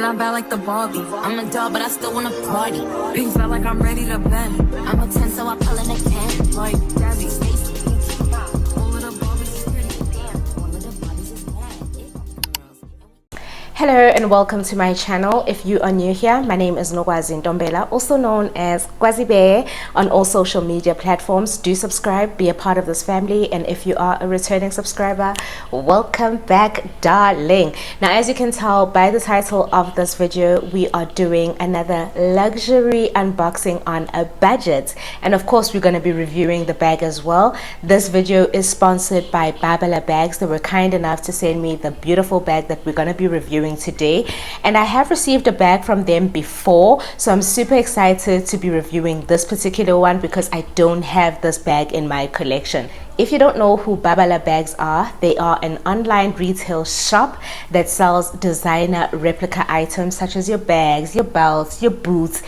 I'm bad like the Barbie. I'm a doll, but I still wanna party. Being felt like I'm ready to bend. I'm a 10, so I pull in a 10. Like Daddy, all of the Barbies is pretty. Damn, all of the Barbies is bad. Hello and welcome to my channel. If you are new here, my name is Nogwazi Ndombela, also known as Gwazi Bear on all social media platforms. Do subscribe, be a part of this family, and if you are a returning subscriber, welcome back, darling. Now, as you can tell by the title of this video, we are doing another luxury unboxing on a budget, and of course we're going to be reviewing the bag as well. This video is sponsored by Babala Bags. They were kind enough to send me the beautiful bag that we're going to be reviewing today, and I have received a bag from them before, so I'm super excited to be reviewing this particular one because I don't have this bag in my collection. If you don't know who Babala Bags are, they are an online retail shop that sells designer replica items such as your bags, your belts, your boots,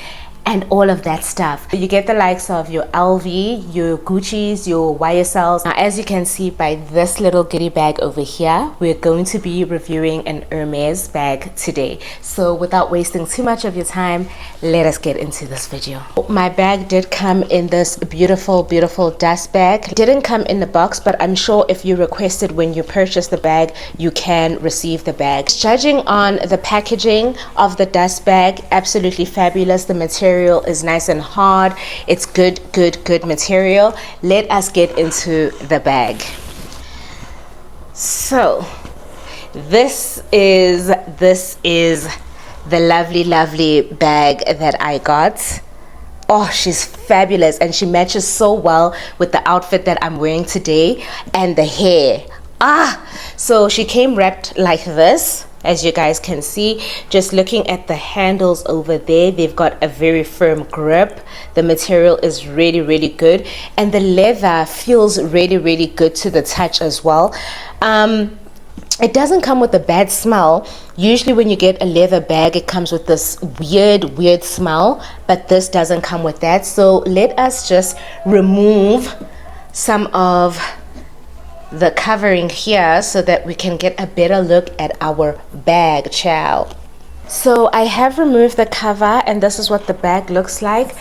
and all of that stuff. You get the likes of your LV, your Gucci's, your YSLs. Now, as you can see by this little goodie bag over here, we're going to be reviewing an Hermes bag today. So without wasting too much of your time, let us get into this video. My bag did come in this beautiful dust bag. It didn't come in the box, but I'm sure if you requested when you purchase the bag, you can receive the bag. Judging on the packaging of the dust bag, absolutely fabulous. The material is nice and hard. It's good material. Let us get into the bag. So this is the lovely bag that I got. Oh, she's fabulous, and she matches so well with the outfit that I'm wearing today and the hair. So she came wrapped like this. As you guys can see, just looking at the handles over there, they've got a very firm grip. The material is really good, and the leather feels really good to the touch as well. It doesn't come with a bad smell. Usually when you get a leather bag, it comes with this weird smell, but this doesn't come with that. So let us just remove some of the covering here so that we can get a better look at our bag, child. So I have removed the cover, and this is what the bag looks like.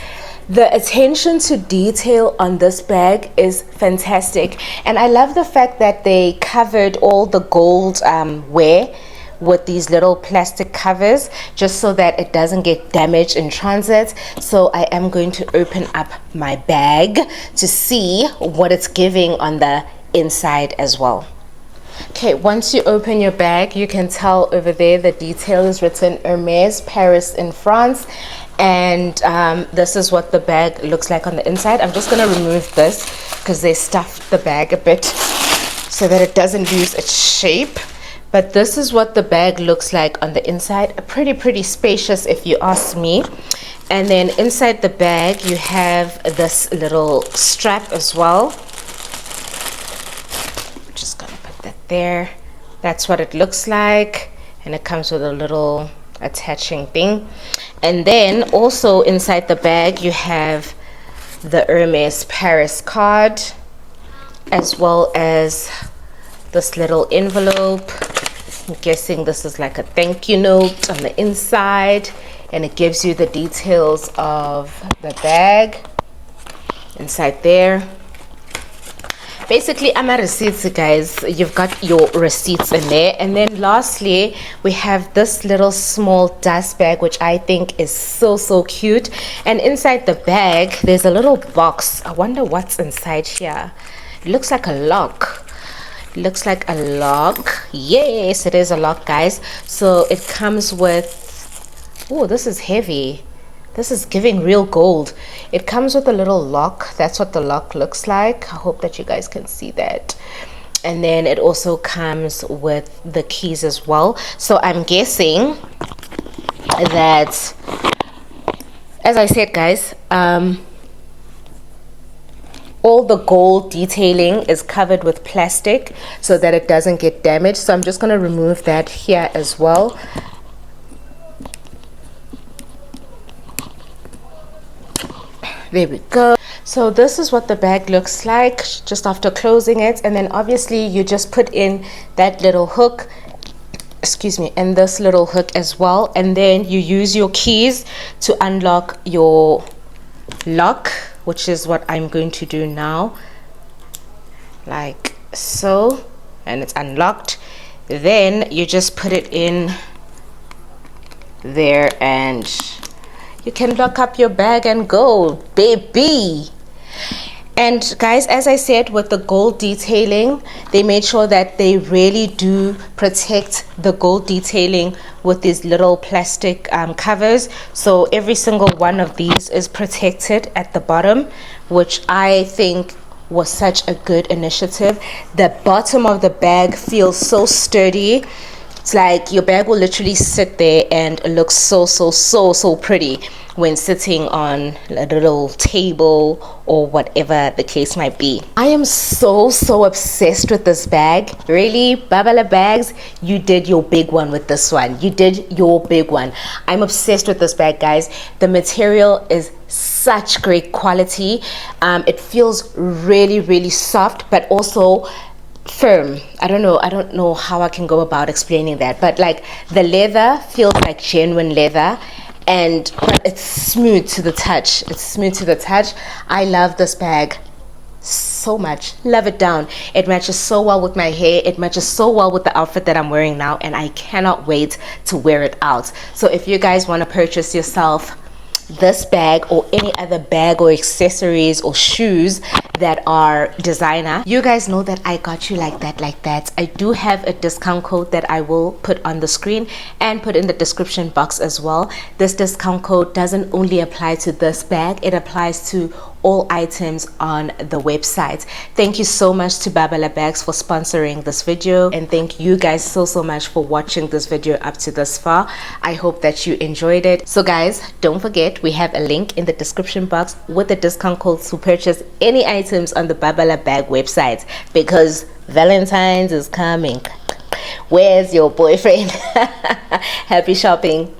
The attention to detail on this bag is fantastic, and I love the fact that they covered all the gold wear with these little plastic covers just so that it doesn't get damaged in transit. So I am going to open up my bag to see what it's giving on the inside as well. Okay, once you open your bag, you can tell over there the detail is written Hermes, Paris in France, and this is what the bag looks like on the inside. I'm just going to remove this because they stuffed the bag a bit so that it doesn't lose its shape. But this is what the bag looks like on the inside. Pretty spacious if you ask me. And then inside the bag you have this little strap as well. Just gonna put that there. That's what it looks like, and it comes with a little attaching thing. And then also inside the bag you have the Hermes Paris card, as well as this little envelope. I'm guessing this is like a thank you note on the inside, and it gives you the details of the bag inside there. Basically, I'm at receipts, guys. You've got your receipts in there. And then lastly, we have this little small dust bag, which I think is so cute. And inside the bag, there's a little box. I wonder what's inside here. It looks like a lock. It looks like a lock. Yes, it is a lock, guys. So it comes with, oh, this is heavy. This is giving real gold. It comes with a little lock. That's what the lock looks like. I hope that you guys can see that. And then it also comes with the keys as well. So I'm guessing that, as I said, guys, all the gold detailing is covered with plastic so that it doesn't get damaged. So I'm just going to remove that here as well. There we go. So this is what the bag looks like just after closing it, and then obviously you just put in that little hook excuse me, and this little hook as well, and then you use your keys to unlock your lock, which is what I'm going to do now, like so, and it's unlocked. Then you just put it in there and you can lock up your bag and go, baby. And guys, as I said, with the gold detailing, they made sure that they really do protect the gold detailing with these little plastic covers. So every single one of these is protected at the bottom, which I think was such a good initiative. The bottom of the bag feels so sturdy. It's like your bag will literally sit there and look so pretty when sitting on a little table or whatever the case might be. I am so obsessed with this bag. Really, Babala bags, you did your big one with this one. You did your big one. I'm obsessed with this bag, guys. The material is such great quality. It feels really soft, but also firm. I don't know how I can go about explaining that, but like the leather feels like genuine leather, and but it's smooth to the touch. I love this bag so much. Love it down. It matches so well with my hair. It matches so well with the outfit that I'm wearing now, and I cannot wait to wear it out. So if you guys want to purchase yourself this bag or any other bag or accessories or shoes that are designer, you guys know that I got you like that. I do have a discount code that I will put on the screen and put in the description box as well. This discount code doesn't only apply to this bag, it applies to all items on the website. Thank you so much to Babala Bags for sponsoring this video, and thank you guys so much for watching this video up to this far. I hope that you enjoyed it. So guys, don't forget, we have a link in the description box with the discount code to purchase any items on the Babala Bag website, because Valentine's is coming. Where's your boyfriend? Happy shopping.